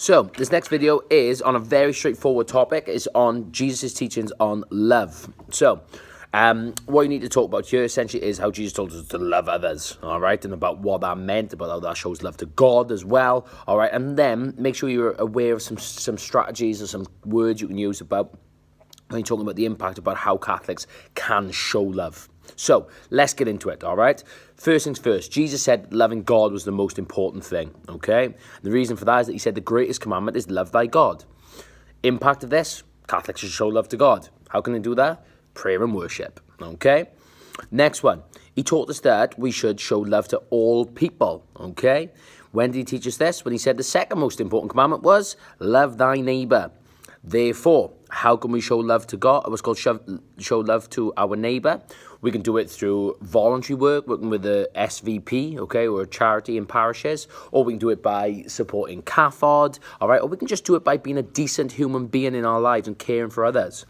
So, this next video is on a very straightforward topic. It's on Jesus' teachings on love. So, what you need to talk about here essentially is how Jesus told us to love others, all right? And about what that meant, about how that shows love to God as well, all right? And then make sure you're aware of some strategies or some words you can use about when you're talking about the impact about how Catholics can show love. So, let's get into it, all right? First things first, Jesus said loving God was the most important thing, okay? The reason for that is that he said the greatest commandment is love thy God. Impact of this, Catholics should show love to God. How can they do that? Prayer and worship, okay? Next one, he taught us that we should show love to all people, okay? When did he teach us this? When he said the second most important commandment was love thy neighbor. Therefore, how can we show love to God? What's called show love to our neighbor? We can do it through voluntary work, working with the SVP, okay, or a charity in parishes, or we can do it by supporting CAFOD, all right, or we can just do it by being a decent human being in our lives and caring for others.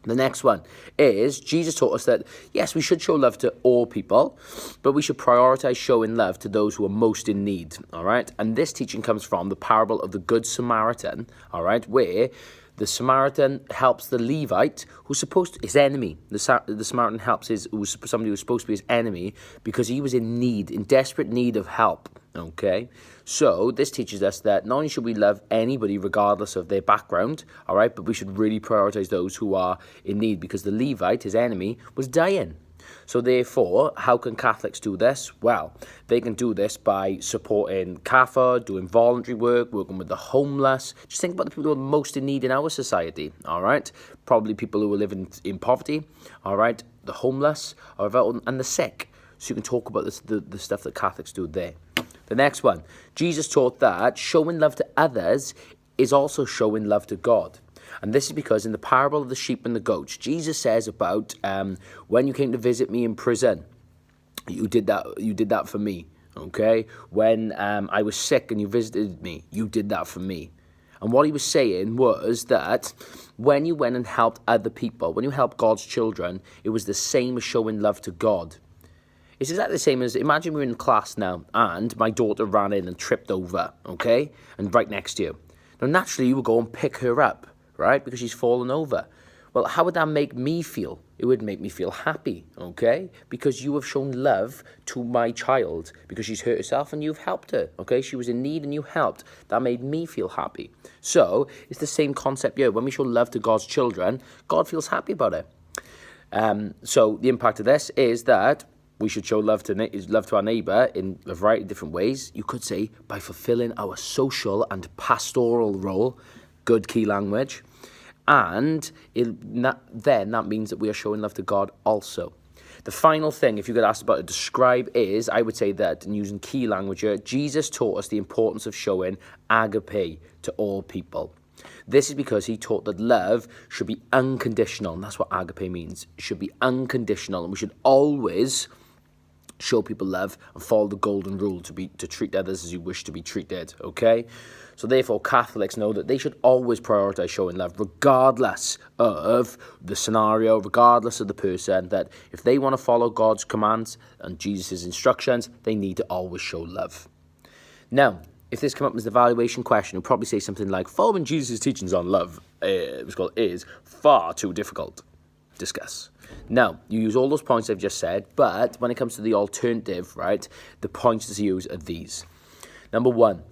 The next one is Jesus taught us that, yes, we should show love to all people, but we should prioritize showing love to those who are most in need, all right? And this teaching comes from the parable of the Good Samaritan, all right, where the Samaritan helps the Levite, who's supposed to, his enemy. The Samaritan helps somebody who's supposed to be his enemy because he was in need, in desperate need of help, okay? So this teaches us that not only should we love anybody regardless of their background, all right, but we should really prioritize those who are in need because the Levite, his enemy, was dying. So therefore, how can Catholics do this? Well, they can do this by supporting CAFA, doing voluntary work, working with the homeless. Just think about the people who are most in need in our society, all right? Probably people who are living in poverty, all right? The homeless, and the sick. So you can talk about the stuff that Catholics do there. The next one, Jesus taught that showing love to others is also showing love to God. And this is because in the parable of the sheep and the goats, Jesus says about when you came to visit me in prison, you did that for me, okay? When I was sick and you visited me, you did that for me. And what he was saying was that when you went and helped other people, when you helped God's children, it was the same as showing love to God. It's exactly the same as, imagine we're in class now and my daughter ran in and tripped over, okay? And right next to you. Now, naturally, you would go and pick her up, right? Because she's fallen over. Well, how would that make me feel? It would make me feel happy, okay? Because you have shown love to my child because she's hurt herself and you've helped her, okay? She was in need and you helped. That made me feel happy. So it's the same concept here. When we show love to God's children, God feels happy about it. So the impact of this is that we should show love to our neighbour in a variety of different ways. You could say by fulfilling our social and pastoral role, good key language, and then that means that we are showing love to God also. The final thing, if you get asked about to describe, is I would say that, in using key language here, Jesus taught us the importance of showing agape to all people. This is because he taught that love should be unconditional, and that's what agape means. It should be unconditional, and we should always show people love and follow the golden rule to treat others as you wish to be treated, okay? So therefore, Catholics know that they should always prioritize showing love regardless of the scenario, regardless of the person, that if they want to follow God's commands and Jesus' instructions, they need to always show love. Now, if this came up as the evaluation question, you'll probably say something like, following Jesus' teachings on love is far too difficult. Discuss. Now, you use all those points I've just said, but when it comes to the alternative, right, the points to use are these. Number one,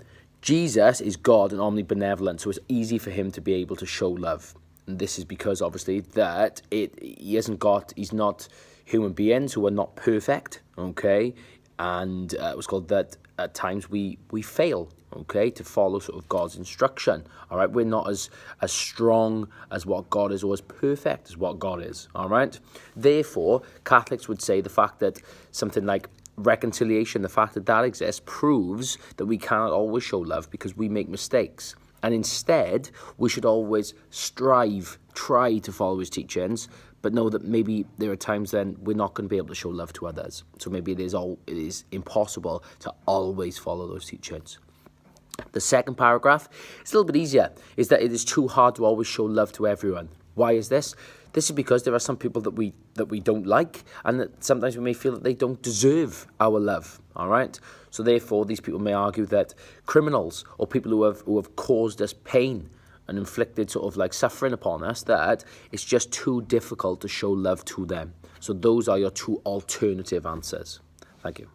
Jesus is God and omnibenevolent, so it's easy for him to be able to show love. And this is because, obviously, that he's not human beings who are not perfect, okay? And it was called that at times we fail, okay, to follow sort of God's instruction, all right? We're not as strong as what God is or as perfect as what God is, all right? Therefore, Catholics would say the fact that something like reconciliation, the fact that that exists, proves that we cannot always show love because we make mistakes. And instead, we should always try to follow his teachings, but know that maybe there are times then we're not going to be able to show love to others. So maybe it is impossible to always follow those teachings. The second paragraph is a little bit easier, is that it is too hard to always show love to everyone. Why is this? This is because there are some people that we don't like, and that sometimes we may feel that they don't deserve our love. All right. So therefore, these people may argue that criminals or people who have caused us pain and inflicted sort of like suffering upon us, that it's just too difficult to show love to them. So those are your two alternative answers. Thank you.